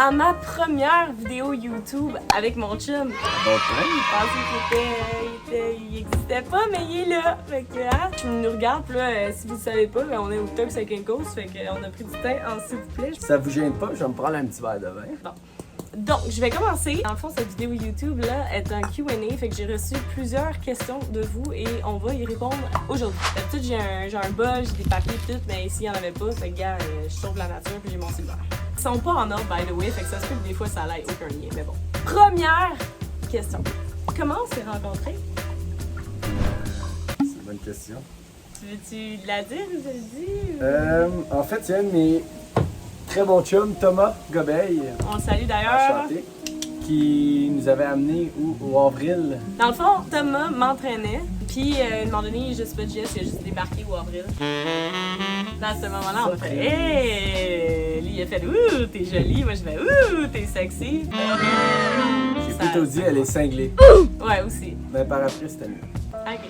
à ma première vidéo YouTube avec mon chum. Bon train. Je pensais qu'il existait pas, mais il est là. Fait que, hein, je nous regarde, puis là, si vous ne savez pas, on est au Turks and Caicos, fait qu'on a pris du thé en s'il vous plaît. Si ça vous gêne pas, je vais me prendre un petit verre de vin. Bon. Donc, je vais commencer. Dans le fond, cette vidéo YouTube là est un Q&A, fait que j'ai reçu plusieurs questions de vous et on va y répondre aujourd'hui. D'habitude, j'ai un bol, j'ai des papiers et tout, mais ici, il n'y en avait pas. Fait que, gars, je sauve la nature puis j'ai mon cellulaire. Ils sont pas en ordre, by the way, fait que ça se peut que des fois, ça n'aille aucun lien, mais bon. Première question. Comment on s'est rencontrés? C'est une bonne question. Tu veux-tu la dire ou je le dis? En fait, c'est un de mes très bons chums, Thomas Gobeil, On le salue d'ailleurs. enchanté, qui nous avait amené au avril. Dans le fond, Thomas m'entraînait, puis à un moment donné, je sais pas, Jess, il a juste débarqué au avril. Dans ce moment-là, on a fait hey! Lui, il a fait ouh, t'es jolie. Moi, je fais ouh, t'es sexy. J'ai plutôt dit, elle est cinglée. Ouais, aussi. Mais par après, c'était mieux. Ok.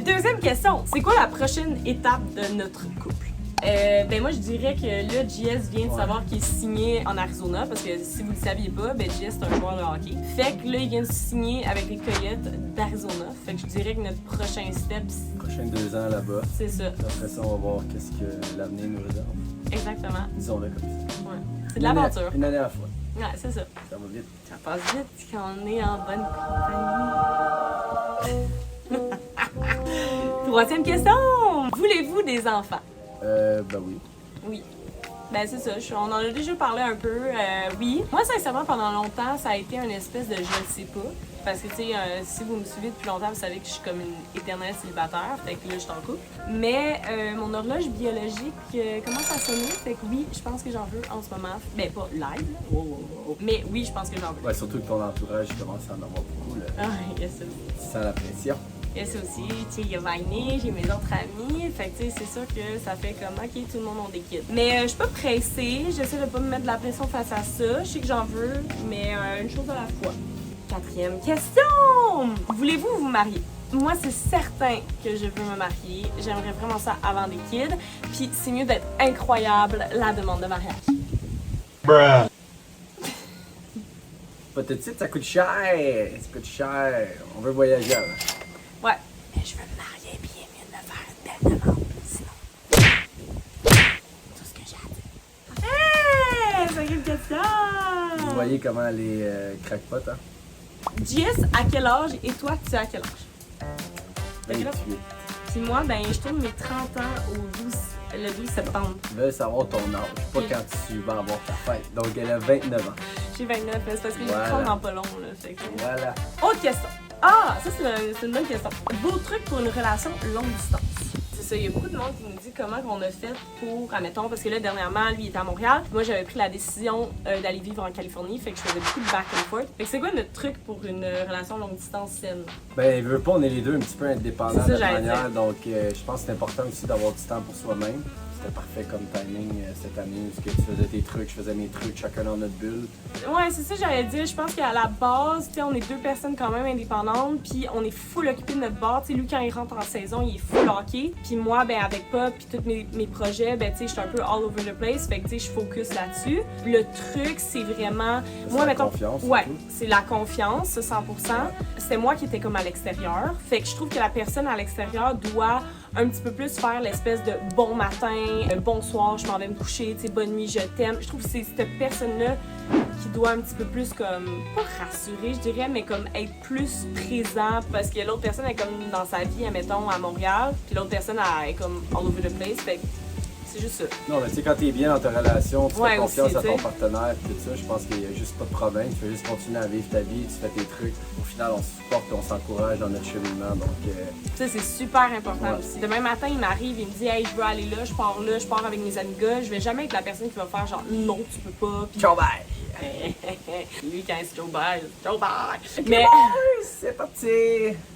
Deuxième question. C'est quoi la prochaine étape de notre couple? Ben moi je dirais que là JS vient de savoir qu'il est signé en Arizona parce que si vous le saviez pas, ben JS c'est un joueur de hockey. Fait que là il vient de signer avec les Coyotes d'Arizona. Fait que je dirais que notre prochain step Les prochains 2 ans là-bas. c'est ça. Après ça, on va voir qu'est-ce que l'avenir nous réserve. Exactement. Disons-le comme ça. Ouais. C'est de l'aventure. Une année à la fois. Ouais, c'est ça. Ça va vite. Ça passe vite quand on est en bonne compagnie. Troisième question. Voulez-vous des enfants? Ben oui. Oui. Ben c'est ça, on en a déjà parlé un peu, oui. Moi, sincèrement, pendant longtemps, ça a été une espèce de je ne sais pas. Parce que, tu sais, si vous me suivez depuis longtemps, vous savez que je suis comme une éternelle célibataire. Fait que là, je suis en couple. Mais mon horloge biologique commence à sonner. Fait que oui, je pense que j'en veux en ce moment. Ben, pas live, là. Mais oui, je pense que j'en veux. Ouais, surtout que ton entourage commence à en avoir beaucoup. Là. Ah, il y a ça. Tu sens la pression. Il y a ça aussi, tu sais, il y a Vainé, j'ai mes autres amis, fait que tu sais, c'est sûr que ça fait comme, ok, tout le monde a des kids. Mais je suis pas pressée, j'essaie de pas me mettre de la pression face à ça, je sais que j'en veux, mais une chose à la fois. Quatrième question! Voulez-vous vous marier? Moi, c'est certain que je veux me marier, j'aimerais vraiment ça avant des kids, puis c'est mieux d'être incroyable la demande de mariage. Bruh! Peut-être ça coûte cher, ça coûte cher. On veut voyager avant. Ouais. Mais je veux me marier puis il est mieux de me faire une belle demande, sinon. Tout ce que j'ai à dire. Hey! Cinquième question! Vous voyez comment les crackpot, hein? Jess, à quel âge et toi, tu sais à quel âge? T'as quel âge? 28. Puis moi, ben, je tourne mes 30 ans le 12 septembre. Ils veulent savoir ton âge, pas quand tu vas avoir ta fête. Donc elle a 29 ans. J'ai 29, c'est parce que j'ai Voilà. 30 dans pas long, là. Fait que... Voilà. Autre question. Ah, ça, c'est une bonne question. Vos trucs pour une relation longue distance. C'est ça, il y a beaucoup de monde qui nous dit comment on a fait pour, admettons, parce que là, dernièrement, lui, il était à Montréal. Moi, j'avais pris la décision d'aller vivre en Californie, fait que je faisais beaucoup de back and forth. Fait que c'est quoi notre truc pour une relation longue distance saine? Ben, veut pas, on est les deux un petit peu indépendants C'est de ça, la j'allais manière, donc je pense que c'est important aussi d'avoir du temps pour soi-même. C'était parfait comme timing cette année, parce que tu faisais tes trucs, je faisais mes trucs, chacun dans notre bulle. Ouais, c'est ça, j'allais dire. Je pense qu'à la base, tu sais, on est deux personnes quand même indépendantes, puis on est full occupé de notre bar. Tu sais, lui, quand il rentre en saison, il est full hockey. Puis moi, ben, avec Pop, puis tous mes projets, ben, tu sais, je suis un peu all over the place. Fait que, tu sais, je focus là-dessus. Le truc, c'est vraiment. C'est Moi, la mettons. confiance, Ouais, surtout. c'est la confiance, ça, 100%. C'était moi qui étais comme à l'extérieur. Fait que je trouve que la personne à l'extérieur doit un petit peu plus faire l'espèce de bon matin, bonsoir, je m'en vais me coucher, tu sais, bonne nuit, je t'aime. Je trouve que c'est cette personne-là qui doit un petit peu plus comme, pas rassurer, je dirais, mais comme être plus présent parce que l'autre personne est comme dans sa vie, admettons, à Montréal, puis l'autre personne elle est comme all over the place, fait que c'est juste ça. Non, mais tu sais, quand t'es bien dans ta relation, tu Ouais, fais confiance aussi, à ton tu sais. partenaire, pis tout ça, je pense qu'il y a juste pas de problème. Tu fais juste continuer à vivre ta vie, tu fais tes trucs. Au final, on se supporte et on s'encourage dans notre cheminement, donc... Ça, c'est super important Ouais. aussi. Demain matin, il m'arrive, il me dit, hey, je veux aller là, je pars avec mes amis gars. Je vais jamais être la personne qui va faire genre, non, tu peux pas. Puis... Ciao, bye! Lui, quand c'est Joe Bye, Joe Bye. Mais, C'est parti!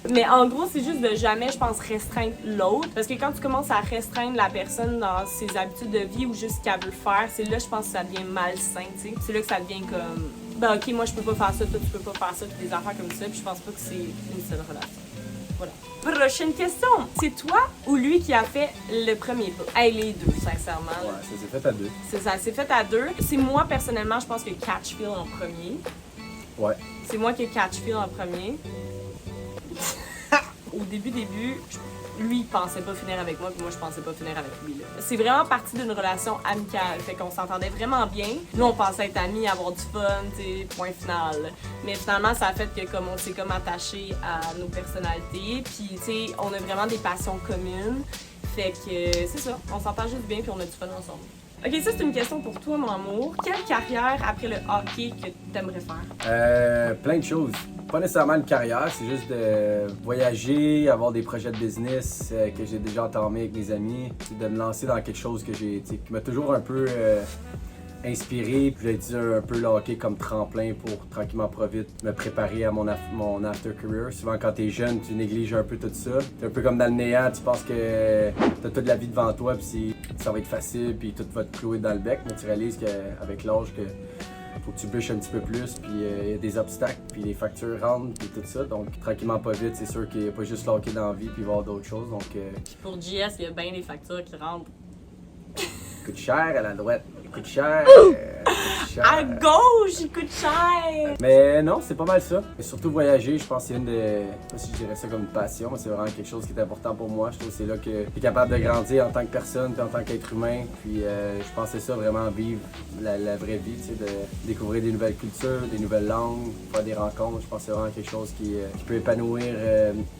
mais en gros, c'est juste de jamais, je pense, restreindre l'autre. Parce que quand tu commences à restreindre la personne dans ses habitudes de vie ou juste ce qu'elle veut faire, c'est là, je pense, que ça devient malsain, tu sais. C'est là que ça devient comme, ben ok, moi, je peux pas faire ça, toi, tu peux pas faire ça, puis des affaires comme ça. Puis je pense pas que c'est une seule relation. Voilà. Prochaine question. C'est toi ou lui qui a fait le premier pas? Hey, les deux, sincèrement. Ouais, ça s'est fait à deux. C'est ça, c'est fait à deux. C'est moi, personnellement, je pense que catch feel en premier. Ouais. C'est moi qui ai catch feel en premier. Au début, lui, il pensait pas finir avec moi, puis moi, je pensais pas finir avec lui. Là. C'est vraiment parti d'une relation amicale, fait qu'on s'entendait vraiment bien. Nous, on pensait être amis, avoir du fun, t'sais, point final. Mais finalement, ça a fait que comme on s'est comme attaché à nos personnalités, puis tu sais, on a vraiment des passions communes. Fait que c'est ça, on s'entend juste bien, puis on a du fun ensemble. Ok, ça c'est une question pour toi, mon amour. Quelle carrière après le hockey que t'aimerais faire? Plein de choses. Pas nécessairement une carrière, c'est juste de voyager, avoir des projets de business que j'ai déjà entamés avec mes amis, de me lancer dans quelque chose qui m'a toujours un peu inspiré. Puis j'ai utilisé un peu le hockey comme tremplin pour tranquillement pas vite me préparer à mon after career. Souvent quand t'es jeune, tu négliges un peu tout ça. C'est un peu comme dans le néant, tu penses que t'as toute la vie devant toi, puis ça va être facile, puis tout va te clouer dans le bec, mais tu réalises qu'avec l'âge que faut que tu bûches un petit peu plus, puis il y a des obstacles, puis les factures rentrent, puis tout ça. Donc, tranquillement, pas vite, c'est sûr qu'il n'y a pas juste le hockey dans la vie, puis il va y avoir d'autres choses. Donc, Puis pour JS, il y a bien des factures qui rentrent. il coûte cher à la droite, il coûte cher. À gauche, il coûte cher! Mais non, c'est pas mal ça. Et surtout voyager, je pense que c'est je sais pas si je dirais ça comme une passion, mais c'est vraiment quelque chose qui est important pour moi. Je trouve que c'est là que tu es capable de grandir en tant que personne, puis en tant qu'être humain. Puis je pensais ça vraiment vivre la vraie vie, tu sais, de découvrir des nouvelles cultures, des nouvelles langues, faire des rencontres. Je pense que c'est vraiment quelque chose qui peut épanouir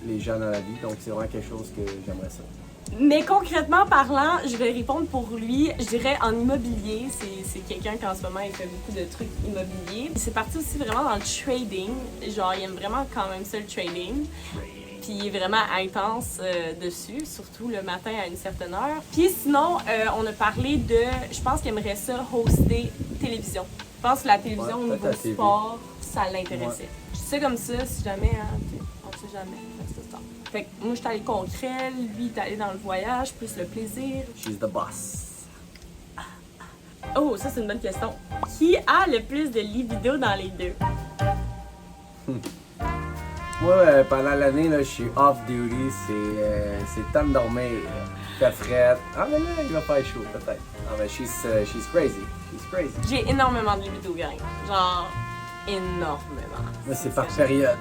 les gens dans la vie. Donc c'est vraiment quelque chose que j'aimerais ça. Mais concrètement parlant, je vais répondre pour lui. Je dirais en immobilier, c'est quelqu'un qui en ce moment il fait beaucoup de trucs immobiliers. C'est parti aussi vraiment dans le trading. Genre, il aime vraiment quand même ça le trading. Puis il est vraiment intense dessus, surtout le matin à une certaine heure. Puis sinon, on a parlé de, je pense qu'il aimerait ça hoster télévision. Je pense que la télévision au niveau sport, ça l'intéressait. Ouais. Je dis ça comme ça, si jamais, hein, on sait jamais. Fait que moi, je suis allée concret, lui, il est allé dans le voyage, plus le plaisir. She's the boss. Oh, ça, c'est une bonne question. Qui a le plus de libido dans les deux? Moi, pendant l'année, là, je suis off-duty, c'est le temps de dormir. Fait fret. Ah, mais là, il va faire chaud, peut-être. Ah, mais she's crazy. She's crazy. J'ai énormément de libido, gang. Genre, énormément. Mais c'est par période.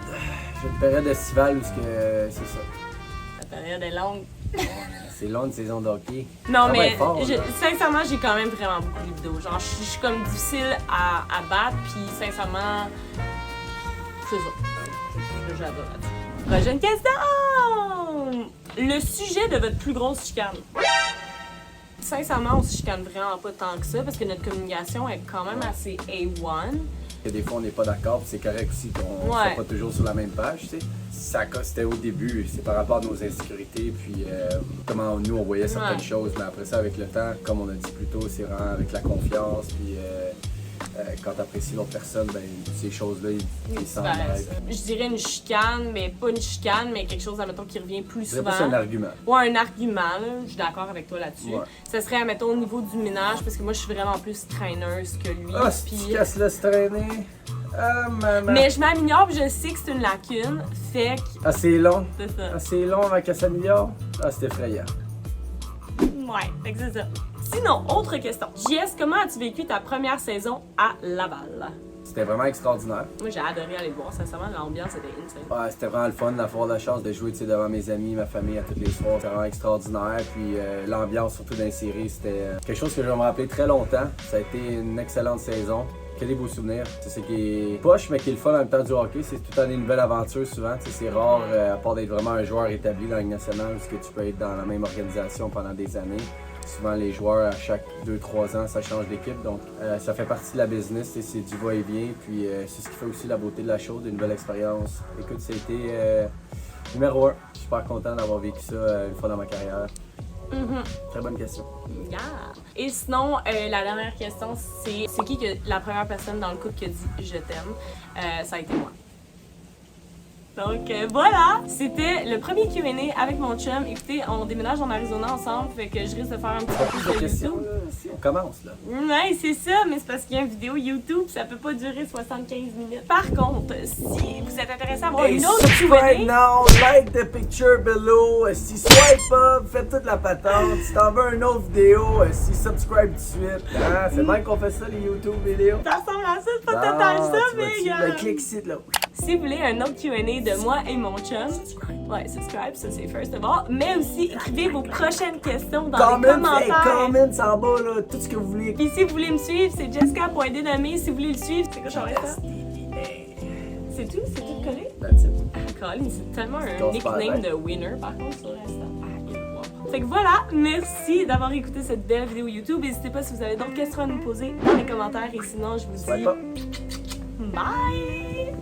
J'ai une période estivale où c'est ça. La période est longue. C'est long une saison de hockey. Non, mais fort, sincèrement, j'ai quand même vraiment beaucoup de libido. Genre, je suis comme difficile à battre, puis sincèrement, c'est ça. J'adore là-dessus. Prochaine question! Le sujet de votre plus grosse chicane. Sincèrement, on se chicane vraiment pas tant que ça, parce que notre communication est quand même assez A1. Et des fois, on n'est pas d'accord, puis c'est correct aussi qu'on ne soit pas toujours sur la même page, tu sais. C'était au début, c'est par rapport à nos insécurités, puis comment nous, on voyait certaines choses. Mais après ça, avec le temps, comme on a dit plus tôt, c'est vraiment avec la confiance, puis quand tu apprécies l'autre personne, ben ces choses-là, ils s'en arrêtent. Je dirais une chicane, mais pas une chicane, mais quelque chose, admettons, qui revient plus souvent. C'est un argument. Ouais, un argument, là. Je suis d'accord avec toi là-dessus. Ouais. Ça serait, admettons, au niveau du ménage, parce que moi, je suis vraiment plus traineuse que lui. Ah, si tu casses le traîner. Ah, maman. Mais je m'améliore, puis je sais que c'est une lacune, fait que... Ah, c'est long. C'est ça. Ah, c'est long avant qu'elle s'améliore. Ah, c'est effrayant. Ouais, fait que c'est ça. Sinon, autre question. JS, comment as-tu vécu ta première saison à Laval? C'était vraiment extraordinaire. Moi, j'ai adoré aller le voir. Sincèrement, l'ambiance était insane. Ouais, c'était vraiment le fun d'avoir la chance de jouer devant mes amis, ma famille à tous les soirs. C'était vraiment extraordinaire. Puis l'ambiance, surtout dans les séries, c'était quelque chose que je vais me rappeler très longtemps. Ça a été une excellente saison. Que des beaux souvenirs. C'est ce qui est poche, mais qui est le fun en même temps du hockey. C'est tout le temps des nouvelles aventures souvent. C'est rare, à part d'être vraiment un joueur établi dans la Ligue nationale, parce que tu peux être dans la même organisation pendant des années. Souvent, les joueurs, à chaque 2-3 ans, ça change d'équipe. Donc, ça fait partie de la business. C'est du va-et-vient. Puis, c'est ce qui fait aussi la beauté de la chose, une nouvelle expérience. Écoute, c'était numéro 1. Je suis super content d'avoir vécu ça une fois dans ma carrière. Très bonne question. Yeah. Et sinon, la dernière question, c'est qui que la première personne dans le couple qui a dit « je t'aime ». Ça a été moi. Donc voilà, c'était le premier Q&A avec mon chum. Écoutez, on déménage en Arizona ensemble, fait que je risque de faire un petit peu plus de questions, YouTube. là. Si on commence, là. Ouais, c'est ça, mais c'est parce qu'il y a une vidéo YouTube, ça peut pas durer 75 minutes. Par contre, si vous êtes intéressé à avoir une autre subscribe Q&A, now, like the picture below. Si swipe up, faites toute la patente. Si t'en veux une autre vidéo, si subscribe tout de suite. Hein? C'est même qu'on fait ça, les YouTube vidéos. ça ressemble à ça, c'est pas total ça, tu mais vois-tu, gars. le clic site, là. Si vous voulez un autre Q&A de moi et mon chum, ouais, subscribe, ça c'est first of all, mais aussi écrivez vos prochaines questions dans les commentaires. Comments en bas, là, tout ce que vous voulez. Puis si vous voulez me suivre, c'est Jessica.dénommé. Si vous voulez le suivre, c'est quoi j'en ça? C'est tout? C'est tout collé? That's it. Colin, c'est tellement un Casse pas la nickname tête. de winner par contre sur Insta. Wow. Fait que voilà, merci d'avoir écouté cette belle vidéo YouTube. N'hésitez pas si vous avez d'autres questions à nous poser dans les commentaires et sinon je vous dis Swipe up. bye!